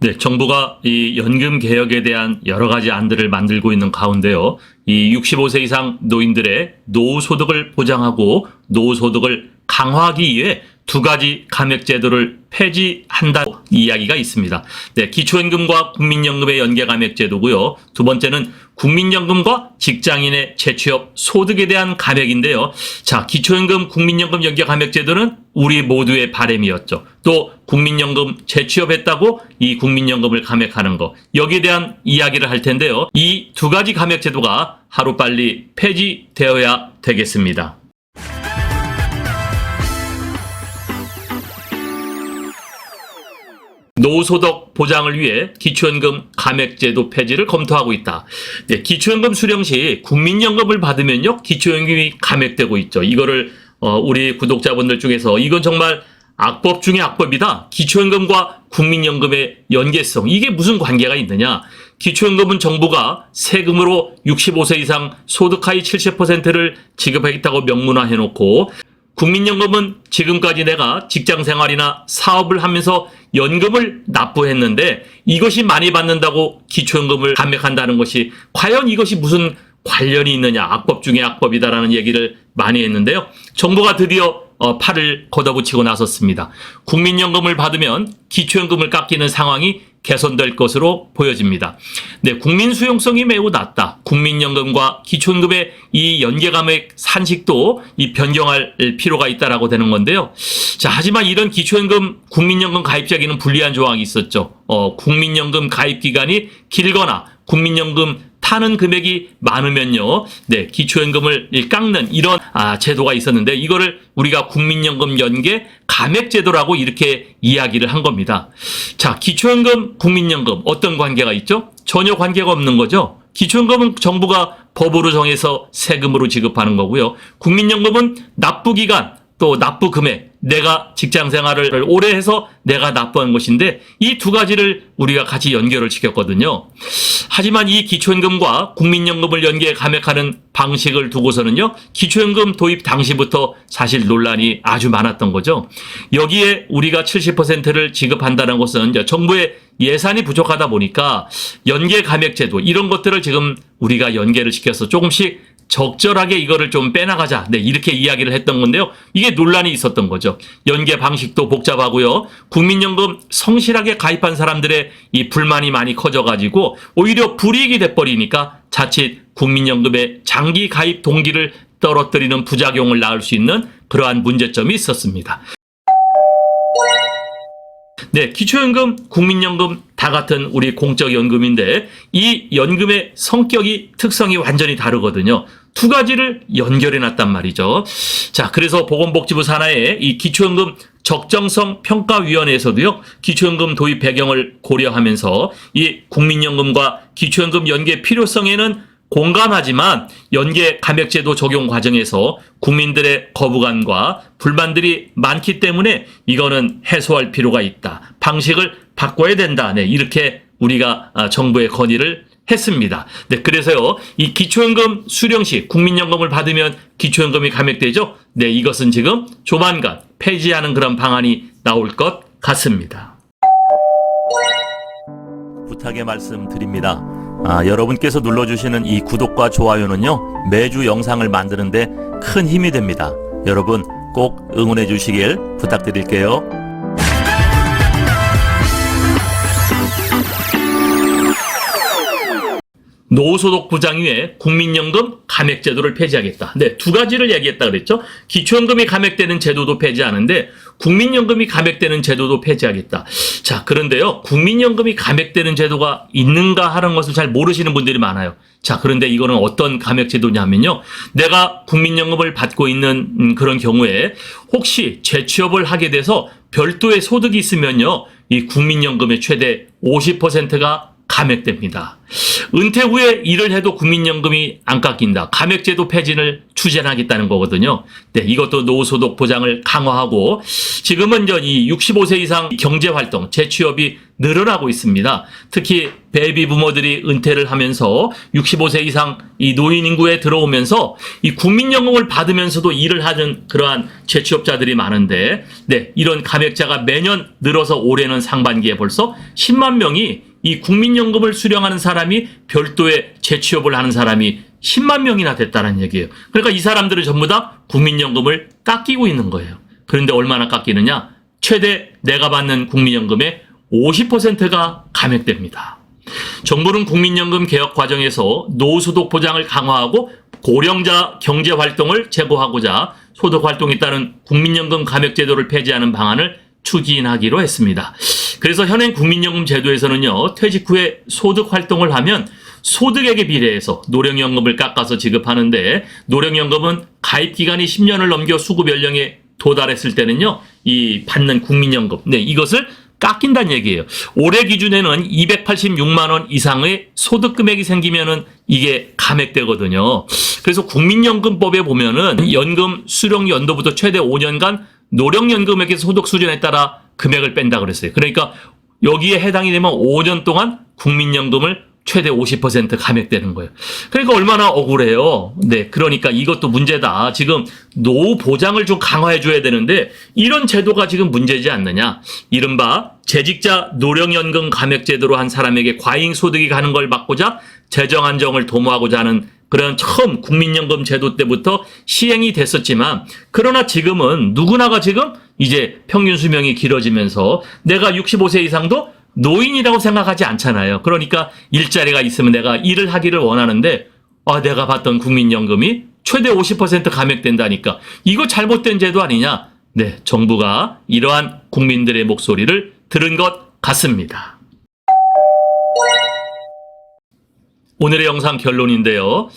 네, 정부가 이 연금 개혁에 대한 여러 가지 안들을 만들고 있는 가운데요. 이 65세 이상 노인들의 노후소득을 보장하고 노후소득을 강화하기 위해 두 가지 감액제도를 폐지한다는 이야기가 있습니다. 네, 기초연금과 국민연금의 연계감액제도고요. 두 번째는 국민연금과 직장인의 재취업 소득에 대한 감액인데요. 자, 기초연금, 국민연금 연계감액제도는 우리 모두의 바람이었죠. 또 국민연금 재취업했다고 이 국민연금을 감액하는 거, 여기에 대한 이야기를 할 텐데요. 이 두 가지 감액제도가 하루빨리 폐지되어야 되겠습니다. 노후소득 보장을 위해 기초연금 감액제도 폐지를 검토하고 있다. 네, 기초연금 수령 시 국민연금을 받으면요, 기초연금이 감액되고 있죠. 이거를 우리 구독자분들 중에서 이건 정말 악법 중에 악법이다. 기초연금과 국민연금의 연계성, 이게 무슨 관계가 있느냐? 기초연금은 정부가 세금으로 65세 이상 소득하위 70%를 지급하겠다고 명문화해놓고, 국민연금은 지금까지 내가 직장생활이나 사업을 하면서 연금을 납부했는데 이것이 많이 받는다고 기초연금을 감액한다는 것이 과연 이것이 무슨 관련이 있느냐, 악법 중에 악법이다라는 얘기를 많이 했는데요. 정부가 드디어 팔을 걷어붙이고 나섰습니다. 국민연금을 받으면 기초연금을 깎이는 상황이 개선될 것으로 보여집니다. 네, 국민 수용성이 매우 낮다. 국민연금과 기초연금의 이 연계감액 산식도 이 변경할 필요가 있다라고 되는 건데요. 자, 하지만 이런 기초연금, 국민연금 가입자에게는 불리한 조항이 있었죠. 국민연금 가입 기간이 길거나 국민연금 타는 금액이 많으면요, 네, 기초연금을 깎는 이런 제도가 있었는데 이거를 우리가 국민연금 연계 감액제도라고 이렇게 이야기를 한 겁니다. 자, 기초연금, 국민연금 어떤 관계가 있죠? 전혀 관계가 없는 거죠. 기초연금은 정부가 법으로 정해서 세금으로 지급하는 거고요. 국민연금은 납부기간 또 납부 금액, 내가 직장 생활을 오래 해서 내가 납부한 것인데 이 두 가지를 우리가 같이 연결을 시켰거든요. 하지만 이 기초연금과 국민연금을 연계 감액하는 방식을 두고서는요, 기초연금 도입 당시부터 사실 논란이 아주 많았던 거죠. 여기에 우리가 70%를 지급한다는 것은 이제 정부의 예산이 부족하다 보니까 연계 감액제도 이런 것들을 지금 우리가 연계를 시켜서 조금씩 적절하게 이거를 좀 빼나가자. 네, 이렇게 이야기를 했던 건데요. 이게 논란이 있었던 거죠. 연계 방식도 복잡하고요. 국민연금 성실하게 가입한 사람들의 이 불만이 많이 커져가지고 오히려 불이익이 돼버리니까 자칫 국민연금의 장기 가입 동기를 떨어뜨리는 부작용을 낳을 수 있는 그러한 문제점이 있었습니다. 네, 기초연금, 국민연금 다 같은 우리 공적연금인데 이 연금의 성격이, 특성이 완전히 다르거든요. 두 가지를 연결해놨단 말이죠. 자, 그래서 보건복지부 산하의 이 기초연금 적정성 평가위원회에서도요, 기초연금 도입 배경을 고려하면서 이 국민연금과 기초연금 연계 필요성에는 공감하지만 연계 감액제도 적용 과정에서 국민들의 거부감과 불만들이 많기 때문에 이거는 해소할 필요가 있다. 방식을 바꿔야 된다. 네, 이렇게 우리가 정부에 건의를 했습니다. 네, 그래서요, 이 기초연금 수령 시 국민연금을 받으면 기초연금이 감액되죠. 네, 이것은 지금 조만간 폐지하는 그런 방안이 나올 것 같습니다. 부탁의 말씀 드립니다. 여러분께서 눌러주시는 이 구독과 좋아요는요, 매주 영상을 만드는데 큰 힘이 됩니다. 여러분 꼭 응원해 주시길 부탁드릴게요. 노후소득 보장 위해 국민연금 감액제도를 폐지하겠다. 네, 두 가지를 얘기했다 그랬죠. 기초연금이 감액되는 제도도 폐지하는데 국민연금이 감액되는 제도도 폐지하겠다. 자, 그런데요, 국민연금이 감액되는 제도가 있는가 하는 것을 잘 모르시는 분들이 많아요. 자, 그런데 이거는 어떤 감액제도냐면요, 내가 국민연금을 받고 있는 그런 경우에 혹시 재취업을 하게 돼서 별도의 소득이 있으면요, 이 국민연금의 최대 50%가 감액됩니다. 은퇴 후에 일을 해도 국민연금이 안 깎인다. 감액제도 폐지를 추진하겠다는 거거든요. 네, 이것도 노후소득 보장을 강화하고 지금은 이 65세 이상 경제활동, 재취업이 늘어나고 있습니다. 특히 베이비 부모들이 은퇴를 하면서 65세 이상 이 노인 인구에 들어오면서 이 국민연금을 받으면서도 일을 하는 그러한 재취업자들이 많은데, 네, 이런 감액자가 매년 늘어서 올해는 상반기에 벌써 10만 명이 이 국민연금을 수령하는 사람이 별도의 재취업을 하는 사람이 10만 명이나 됐다는 얘기예요. 그러니까 이 사람들은 전부 다 국민연금을 깎이고 있는 거예요. 그런데 얼마나 깎이느냐? 최대 내가 받는 국민연금의 50%가 감액됩니다. 정부는 국민연금 개혁 과정에서 노후소득 보장을 강화하고 고령자 경제활동을 제고하고자 소득활동에 따른 국민연금 감액제도를 폐지하는 방안을 추진하기로 했습니다. 그래서 현행 국민연금 제도에서는요, 퇴직 후에 소득활동을 하면 소득액에 비례해서 노령연금을 깎아서 지급하는데, 노령연금은 가입기간이 10년을 넘겨 수급 연령에 도달했을 때는요, 이 받는 국민연금, 네, 이것을 깎인다는 얘기예요. 올해 기준에는 286만 원 이상의 소득 금액이 생기면은 이게 감액되거든요. 그래서 국민연금법에 보면은 연금 수령 연도부터 최대 5년간 노령연금액의 소득 수준에 따라 금액을 뺀다 그랬어요. 그러니까 여기에 해당이 되면 5년 동안 국민연금을 최대 50% 감액되는 거예요. 그러니까 얼마나 억울해요. 네, 그러니까 이것도 문제다. 지금 노후 보장을 좀 강화해 줘야 되는데 이런 제도가 지금 문제지 않느냐. 이른바 재직자 노령연금 감액제도로 한 사람에게 과잉소득이 가는 걸 막고자 재정 안정을 도모하고자 하는 그런 처음 국민연금 제도 때부터 시행이 됐었지만, 그러나 지금은 누구나가 지금 이제 평균 수명이 길어지면서 내가 65세 이상도 노인이라고 생각하지 않잖아요. 그러니까 일자리가 있으면 내가 일을 하기를 원하는데 내가 받던 국민연금이 최대 50% 감액된다니까 이거 잘못된 제도 아니냐. 네, 정부가 이러한 국민들의 목소리를 들은 것 같습니다. 오늘의 영상 결론인데요.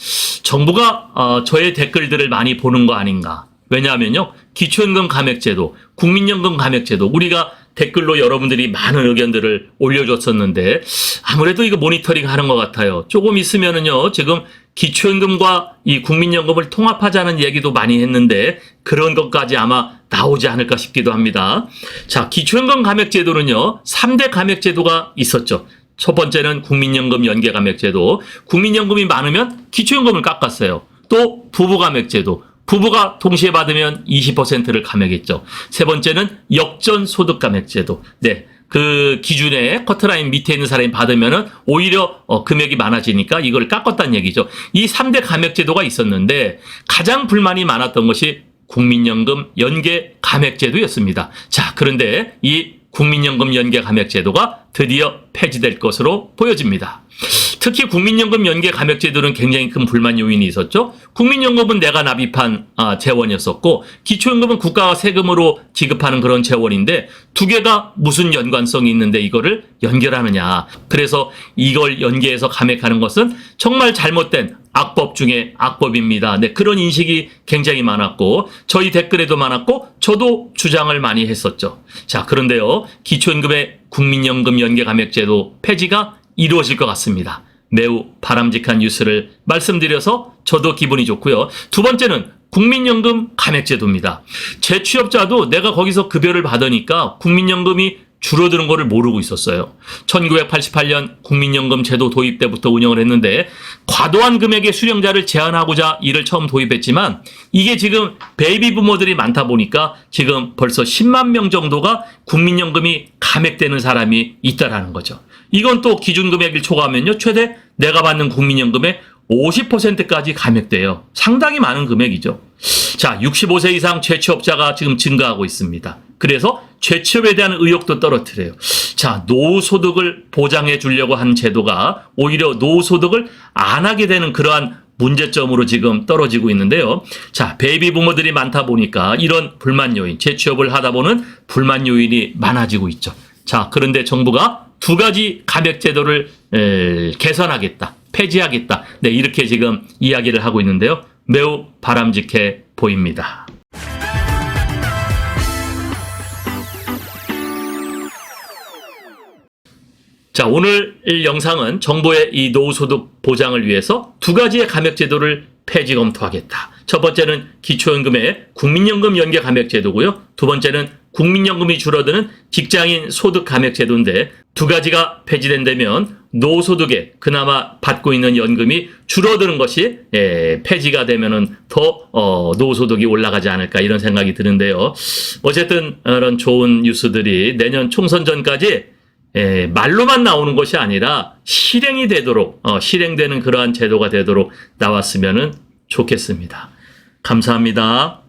정부가 저의 댓글들을 많이 보는 거 아닌가. 왜냐하면요, 기초연금 감액제도, 국민연금 감액제도, 우리가 댓글로 여러분들이 많은 의견들을 올려줬었는데 아무래도 이거 모니터링 하는 것 같아요. 조금 있으면은요, 지금 기초연금과 이 국민연금을 통합하자는 얘기도 많이 했는데 그런 것까지 아마 나오지 않을까 싶기도 합니다. 자, 기초연금 감액제도는요, 3대 감액제도가 있었죠. 첫 번째는 국민연금 연계감액제도, 국민연금이 많으면 기초연금을 깎았어요. 또 부부감액제도, 부부가 동시에 받으면 20%를 감액했죠. 세 번째는 역전소득감액제도. 네, 그 기준에 커트라인 밑에 있는 사람이 받으면은 오히려 금액이 많아지니까 이걸 깎았다는 얘기죠. 이 3대 감액제도가 있었는데 가장 불만이 많았던 것이 국민연금 연계감액제도였습니다. 자, 그런데 이 국민연금 연계감액제도가 드디어 폐지될 것으로 보여집니다. 특히 국민연금 연계감액제도는 굉장히 큰 불만 요인이 있었죠. 국민연금은 내가 납입한 재원이었었고, 기초연금은 국가가 세금으로 지급하는 그런 재원인데 두 개가 무슨 연관성이 있는데 이거를 연결하느냐. 그래서 이걸 연계해서 감액하는 것은 정말 잘못된 악법 중에 악법입니다. 네, 그런 인식이 굉장히 많았고 저희 댓글에도 많았고 저도 주장을 많이 했었죠. 자, 그런데요, 기초연금의 국민연금 연계감액제도 폐지가 이루어질 것 같습니다. 매우 바람직한 뉴스를 말씀드려서 저도 기분이 좋고요. 두 번째는 국민연금 감액제도입니다. 재취업자도 내가 거기서 급여를 받으니까 국민연금이 줄어드는 거를 모르고 있었어요. 1988년 국민연금 제도 도입 때부터 운영을 했는데 과도한 금액의 수령자를 제한하고자 이를 처음 도입했지만 이게 지금 베이비 부모들이 많다 보니까 지금 벌써 10만 명 정도가 국민연금이 감액되는 사람이 있다라는 거죠. 이건 또 기준금액을 초과하면요, 최대 내가 받는 국민연금의 50%까지 감액돼요. 상당히 많은 금액이죠. 자, 65세 이상 재취업자가 지금 증가하고 있습니다. 그래서 재취업에 대한 의욕도 떨어뜨려요. 자, 노후소득을 보장해 주려고 한 제도가 오히려 노후소득을 안 하게 되는 그러한 문제점으로 지금 떨어지고 있는데요. 자, 베이비 부모들이 많다 보니까 이런 불만 요인, 재취업을 하다 보는 불만 요인이 많아지고 있죠. 자, 그런데 정부가 두 가지 감액제도를 개선하겠다, 폐지하겠다. 네, 이렇게 지금 이야기를 하고 있는데요. 매우 바람직해 보입니다. 자, 오늘 영상은 정부의 이 노후소득 보장을 위해서 두 가지의 감액제도를 폐지 검토하겠다. 첫 번째는 기초연금의 국민연금 연계 감액제도고요. 두 번째는 국민연금이 줄어드는 직장인 소득 감액제도인데 두 가지가 폐지된다면 노후소득에 그나마 받고 있는 연금이 줄어드는 것이 폐지가 되면은 더 노후소득이 올라가지 않을까 이런 생각이 드는데요. 어쨌든 이런 좋은 뉴스들이 내년 총선 전까지 말로만 나오는 것이 아니라 실행이 되도록 실행되는 그러한 제도가 되도록 나왔으면 좋겠습니다. 감사합니다.